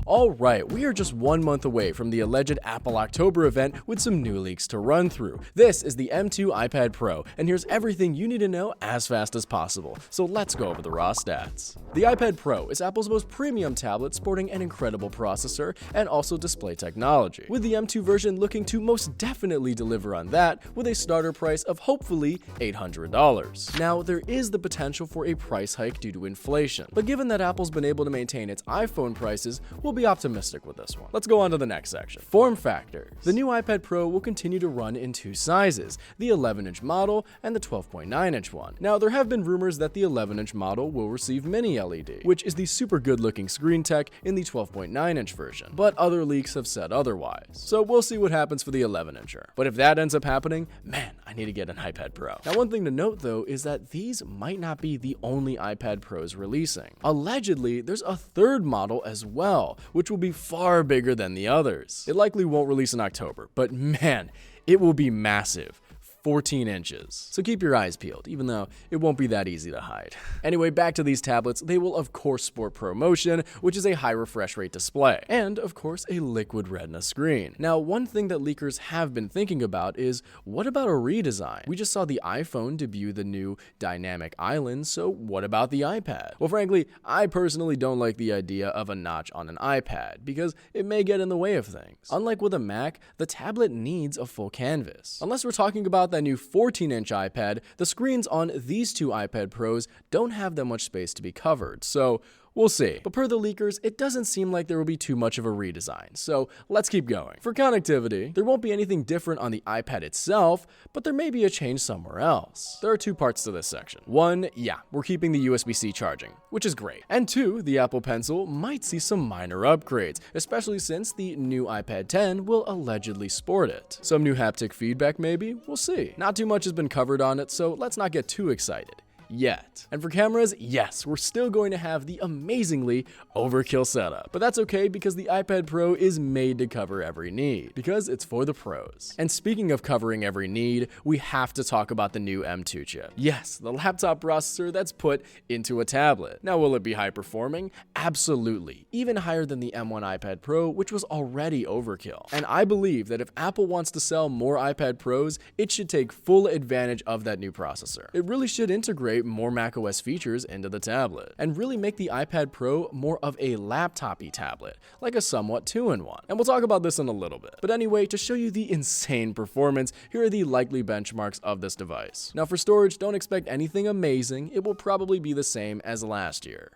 Alright, we are just 1 month away from the alleged Apple October event with some new leaks to run through. This is the M2 iPad Pro, and here's everything you need to know as fast as possible. So let's go over the raw stats. The iPad Pro is Apple's most premium tablet, sporting an incredible processor and also display technology, with the M2 version looking to most definitely deliver on that with a starter price of hopefully $800. Now, there is the potential for a price hike due to inflation, but given that Apple's been able to maintain its iPhone prices, we'll be optimistic with this one. Let's go on to the next section. Form factors. The new iPad Pro will continue to run in two sizes, the 11-inch model and the 12.9-inch one. Now, there have been rumors that the 11-inch model will receive mini LED, which is the super good-looking screen tech in the 12.9-inch version, but other leaks have said otherwise. So we'll see what happens for the 11-incher. But if that ends up happening, man, I need to get an iPad Pro. Now, one thing to note though is that these might not be the only iPad Pros releasing. Allegedly, there's a third model as well, which will be far bigger than the others. It likely won't release in October, but man, it will be massive. 14 inches. So keep your eyes peeled, even though it won't be that easy to hide. Anyway, back to these tablets, they will of course sport ProMotion, which is a high refresh rate display, and of course a liquid retina screen. Now, one thing that leakers have been thinking about is, what about a redesign? We just saw the iPhone debut the new dynamic island, so what about the iPad? Well, frankly, I personally don't like the idea of a notch on an iPad, because it may get in the way of things. Unlike with a Mac, the tablet needs a full canvas. Unless we're talking about that new 14-inch iPad, the screens on these two iPad Pros don't have that much space to be covered, so we'll see. But per the leakers, it doesn't seem like there will be too much of a redesign, so let's keep going. For connectivity, there won't be anything different on the iPad itself, but there may be a change somewhere else. There are two parts to this section. One, yeah, we're keeping the USB-C charging, which is great. And two, the Apple Pencil might see some minor upgrades, especially since the new iPad 10 will allegedly sport it. Some new haptic feedback maybe? We'll see. Not too much has been covered on it, so let's not get too excited. Yet. And for cameras, yes, we're still going to have the amazingly overkill setup. But that's okay because the iPad Pro is made to cover every need, because it's for the pros. And speaking of covering every need, we have to talk about the new M2 chip. Yes, the laptop processor that's put into a tablet. Now, will it be high performing? Absolutely. Even higher than the M1 iPad Pro, which was already overkill. And I believe that if Apple wants to sell more iPad Pros, it should take full advantage of that new processor. It really should integrate more macOS features into the tablet, and really make the iPad Pro more of a laptop-y tablet, like a somewhat 2-in-1. And we'll talk about this in a little bit. But anyway, to show you the insane performance, here are the likely benchmarks of this device. Now for storage, don't expect anything amazing. It will probably be the same as last year.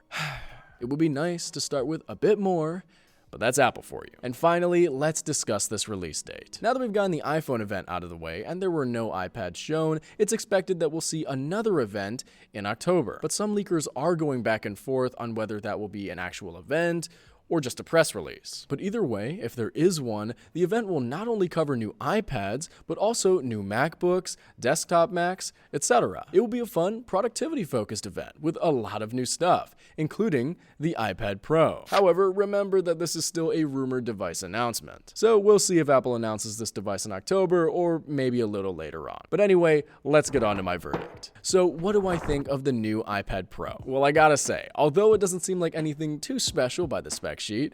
It would be nice to start with a bit more, but that's Apple for you. And finally, let's discuss this release date. Now that we've gotten the iPhone event out of the way and there were no iPads shown, it's expected that we'll see another event in October. But some leakers are going back and forth on whether that will be an actual event or just a press release. But either way, if there is one, the event will not only cover new iPads, but also new MacBooks, desktop Macs, etc. It will be a fun, productivity-focused event with a lot of new stuff, including the iPad Pro. However, remember that this is still a rumored device announcement. So we'll see if Apple announces this device in October or maybe a little later on. But anyway, let's get on to my verdict. So what do I think of the new iPad Pro? Well, I gotta say, although it doesn't seem like anything too special by the spec sheet,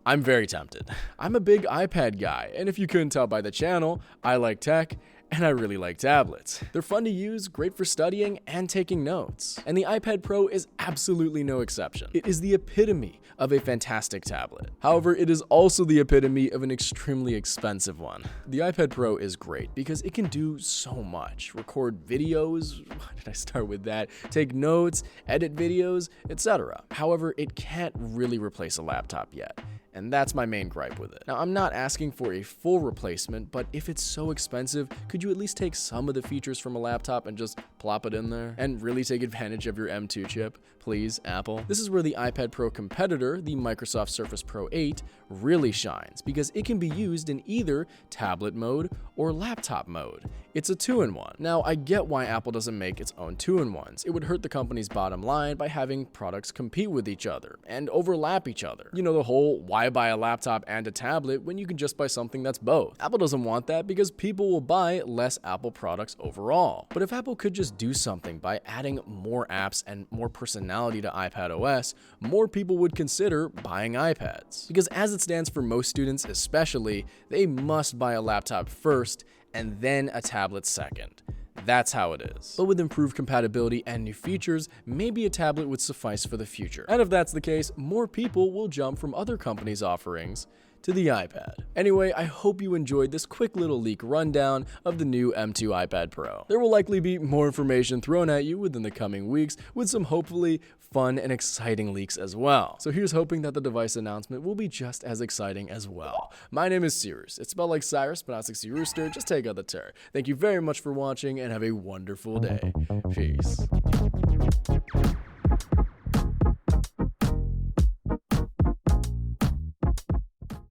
I'm very tempted. I'm a big iPad guy, and if you couldn't tell by the channel, I like tech, and I really like tablets. They're fun to use, great for studying and taking notes. And the iPad Pro is absolutely no exception. It is the epitome of a fantastic tablet. However, it is also the epitome of an extremely expensive one. The iPad Pro is great because it can do so much. Record videos, why did I start with that? Take notes, edit videos, etc. However, it can't really replace a laptop yet. And that's my main gripe with it. Now, I'm not asking for a full replacement, but if it's so expensive, could you at least take some of the features from a laptop and just plop it in there? And really take advantage of your M2 chip? Please, Apple. This is where the iPad Pro competitor, the Microsoft Surface Pro 8, really shines, because it can be used in either tablet mode or laptop mode. It's a 2-in-1. Now, I get why Apple doesn't make its own 2-in-1s. It would hurt the company's bottom line by having products compete with each other and overlap each other. You know, the whole why buy a laptop and a tablet when you can just buy something that's both. Apple doesn't want that because people will buy less Apple products overall. But if Apple could just do something by adding more apps and more personality to iPadOS, more people would consider buying iPads. Because as it stands for most students especially, they must buy a laptop first and then a tablet second. That's how it is. But with improved compatibility and new features, maybe a tablet would suffice for the future. And if that's the case, more people will jump from other companies' offerings to the iPad. Anyway, I hope you enjoyed this quick little leak rundown of the new M2 iPad Pro. There will likely be more information thrown at you within the coming weeks, with some hopefully fun and exciting leaks as well. So here's hoping that the device announcement will be just as exciting as well. My name is Seerus. It's spelled like Cyrus, pronounced like Rooster. Just take out the ter. Thank you very much for watching and have a wonderful day. Peace.